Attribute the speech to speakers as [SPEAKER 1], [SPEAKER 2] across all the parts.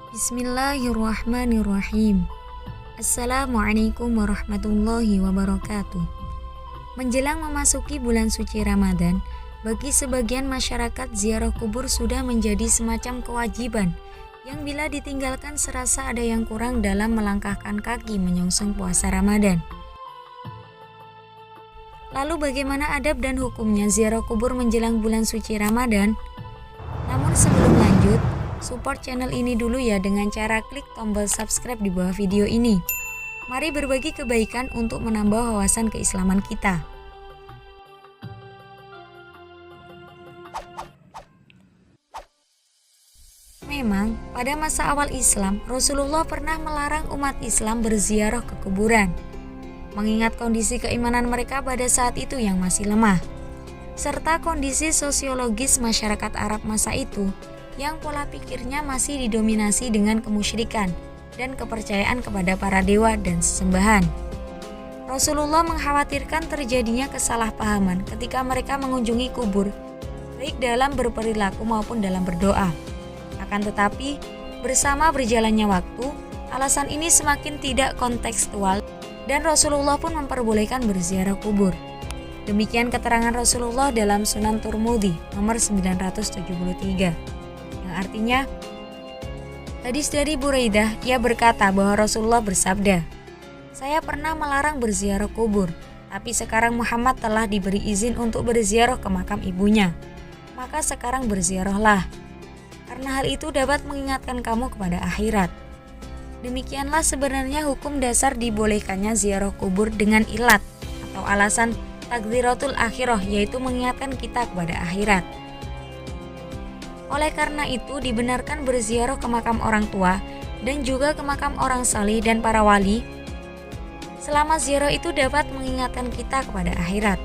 [SPEAKER 1] Bismillahirrahmanirrahim. Assalamualaikum warahmatullahi wabarakatuh. Menjelang memasuki bulan suci Ramadan, bagi sebagian masyarakat ziarah kubur sudah menjadi semacam kewajiban yang bila ditinggalkan serasa ada yang kurang dalam melangkahkan kaki menyongsong puasa Ramadan. Lalu bagaimana adab dan hukumnya ziarah kubur menjelang bulan suci Ramadan? Namun sebelum lanjut, support channel ini dulu ya dengan cara klik tombol subscribe di bawah video ini. Mari berbagi kebaikan untuk menambah wawasan keislaman kita. Memang, pada masa awal Islam, Rasulullah pernah melarang umat Islam berziarah ke kuburan, mengingat kondisi keimanan mereka pada saat itu yang masih lemah, serta kondisi sosiologis masyarakat Arab masa itu yang pola pikirnya masih didominasi dengan kemusyrikan dan kepercayaan kepada para dewa dan sesembahan. Rasulullah mengkhawatirkan terjadinya kesalahpahaman ketika mereka mengunjungi kubur, baik dalam berperilaku maupun dalam berdoa. Akan tetapi, bersama berjalannya waktu, alasan ini semakin tidak kontekstual dan Rasulullah pun memperbolehkan berziarah kubur. Demikian keterangan Rasulullah dalam Sunan Tirmidzi nomor 973. Yang artinya, hadis dari Buraidah, ia berkata bahwa Rasulullah bersabda, "Saya pernah melarang berziarah kubur, tapi sekarang Muhammad telah diberi izin untuk berziarah ke makam ibunya. Maka sekarang berziarahlah, karena hal itu dapat mengingatkan kamu kepada akhirat." Demikianlah sebenarnya hukum dasar dibolehkannya ziarah kubur dengan ilat atau alasan takdziratul akhirah, yaitu mengingatkan kita kepada akhirat. Oleh karena itu dibenarkan berziarah ke makam orang tua dan juga ke makam orang saleh dan para wali, selama ziarah itu dapat mengingatkan kita kepada akhirat.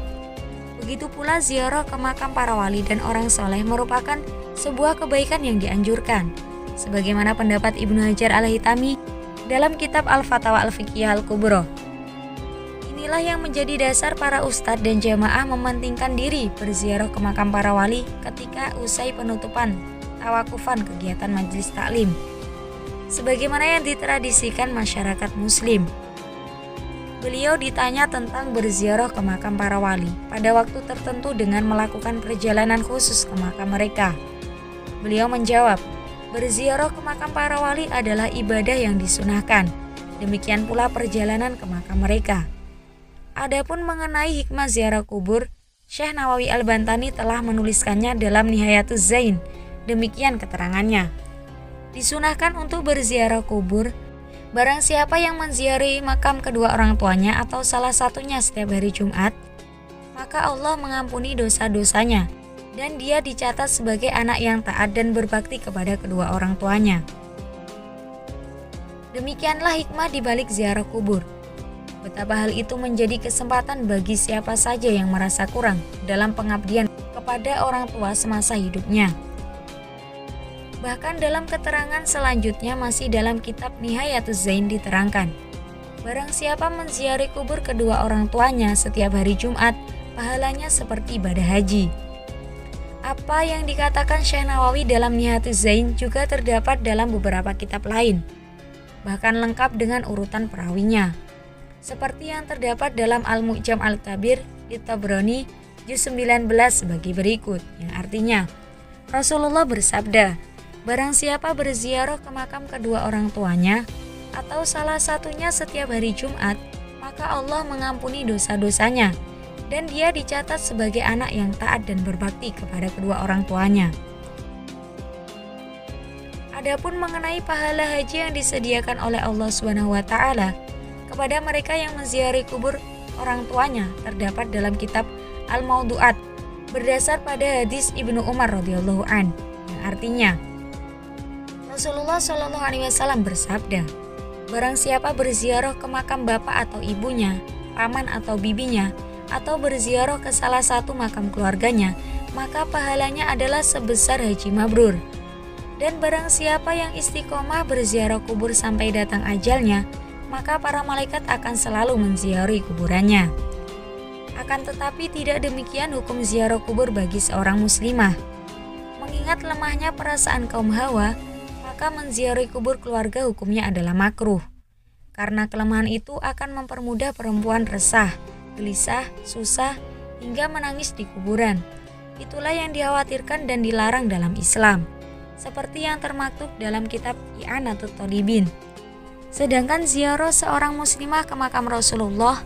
[SPEAKER 1] Begitu pula ziarah ke makam para wali dan orang saleh merupakan sebuah kebaikan yang dianjurkan, sebagaimana pendapat Ibnu Hajar al-Haytami dalam kitab Al-Fatawa Al-Fiqhiyah Al-Kubra. Inilah yang menjadi dasar para ustadz dan jamaah mementingkan diri berziarah ke makam para wali ketika usai penutupan tawakufan kegiatan majelis taklim, sebagaimana yang ditradisikan masyarakat muslim. Beliau ditanya tentang berziarah ke makam para wali pada waktu tertentu dengan melakukan perjalanan khusus ke makam mereka. Beliau menjawab, berziarah ke makam para wali adalah ibadah yang disunahkan, demikian pula perjalanan ke makam mereka. Adapun mengenai hikmah ziarah kubur, Syekh Nawawi Al-Bantani telah menuliskannya dalam Nihayatuz Zain. Demikian keterangannya. Disunahkan untuk berziarah kubur barang siapa yang menziarahi makam kedua orang tuanya atau salah satunya setiap hari Jumat, maka Allah mengampuni dosa-dosanya dan dia dicatat sebagai anak yang taat dan berbakti kepada kedua orang tuanya. Demikianlah hikmah di balik ziarah kubur. Betapa hal itu menjadi kesempatan bagi siapa saja yang merasa kurang dalam pengabdian kepada orang tua semasa hidupnya. Bahkan dalam keterangan selanjutnya masih dalam kitab Nihayatuz Zain diterangkan, barang siapa menziarahi kubur kedua orang tuanya setiap hari Jumat, pahalanya seperti ibadah haji. Apa yang dikatakan Syekh Nawawi dalam Nihayatuz Zain juga terdapat dalam beberapa kitab lain, bahkan lengkap dengan urutan perawinya, seperti yang terdapat dalam Al-Mu'jam Al-Kabir di Tabrani juz 19 sebagai berikut, yang artinya Rasulullah bersabda, barang siapa berziarah ke makam kedua orang tuanya atau salah satunya setiap hari Jumat, maka Allah mengampuni dosa-dosanya dan dia dicatat sebagai anak yang taat dan berbakti kepada kedua orang tuanya. Adapun mengenai pahala haji yang disediakan oleh Allah SWT kepada mereka yang menziarahi kubur orang tuanya terdapat dalam kitab Al-Maudu'at berdasar pada hadis Ibnu Umar radhiyallahu an, yang artinya Rasulullah SAW bersabda, barang siapa berziarah ke makam bapak atau ibunya, paman atau bibinya, atau berziarah ke salah satu makam keluarganya, maka pahalanya adalah sebesar haji mabrur. Dan barang siapa yang istiqomah berziarah kubur sampai datang ajalnya, maka para malaikat akan selalu menziarahi kuburannya. Akan tetapi tidak demikian hukum ziarah kubur bagi seorang muslimah. Mengingat lemahnya perasaan kaum hawa, maka maka menziarahi kubur keluarga hukumnya adalah makruh. Karena kelemahan itu akan mempermudah perempuan resah, gelisah, susah, hingga menangis di kuburan. Itulah yang dikhawatirkan dan dilarang dalam Islam, seperti yang termaktub dalam kitab I'anatul Thalibin. Sedangkan ziarah seorang muslimah ke makam Rasulullah,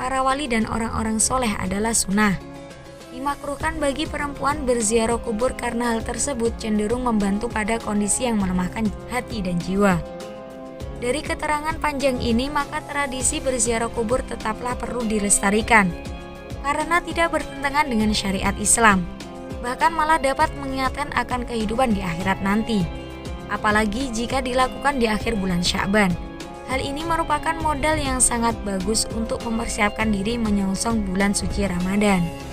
[SPEAKER 1] para wali dan orang-orang soleh adalah sunnah. Dimakruhkan bagi perempuan berziarah kubur karena hal tersebut cenderung membantu pada kondisi yang melemahkan hati dan jiwa. Dari keterangan panjang ini, maka tradisi berziarah kubur tetaplah perlu dilestarikan, karena tidak bertentangan dengan syariat Islam. Bahkan malah dapat mengingatkan akan kehidupan di akhirat nanti. Apalagi jika dilakukan di akhir bulan Sya'ban. Hal ini merupakan modal yang sangat bagus untuk mempersiapkan diri menyongsong bulan suci Ramadan.